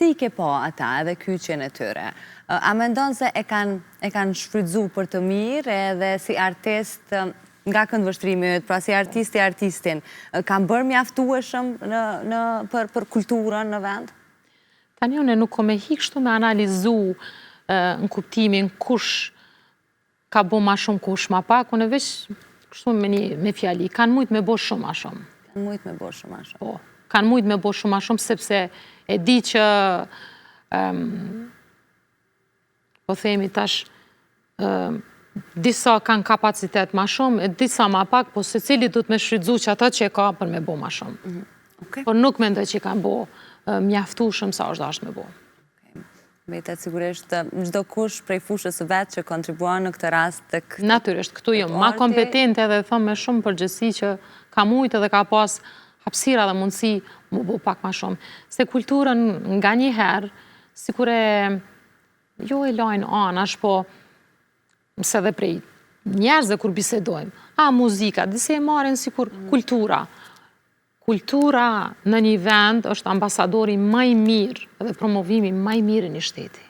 Si I ke po ata edhe kyçjen e tyre? A mendon se e kanë shfrytzu për të mirë edhe si artist nga këndvështrimi, pra si artistin, kanë bërë mjaftueshëm për kulturën në vend? Tani unë nuk kom e hikështu me analizu në kuptimin kush ka bo ma shumë, kush ma pak, unë e veç kështu me fjali, kanë mujtë me bo shumë ma shumë. Kanë mujtë me bo shumë ma shumë. Po, kanë mujtë me bo shumë ma shumë, sepse e di që, po themi tash, disa kanë kapacitet ma shumë, e disa ma pak, po se cili du të me shfrytzu që ata që e ka për me bo ma shumë. Por nuk mendoj që kanë bo mjaftueshëm sa është dashur me bo. Betet sigurisht çdo kush prej fushës së vet që kontribuon në këtë rast natyrisht këtu jam ma kompetente edhe them me shumë përgjegjësi që ka mujtë edhe ka pas hapësira dhe mundësi mu bo pak ma shumë. Se kulturën nganjëherë sikur jo e lajnë anash, po se dhe prej njerëzve kur bisedojmë, muzika, disi e marrin sikur kultura. Kultura në një vend është ambasadori më I mirë dhe promovimi më I mirë në shteti.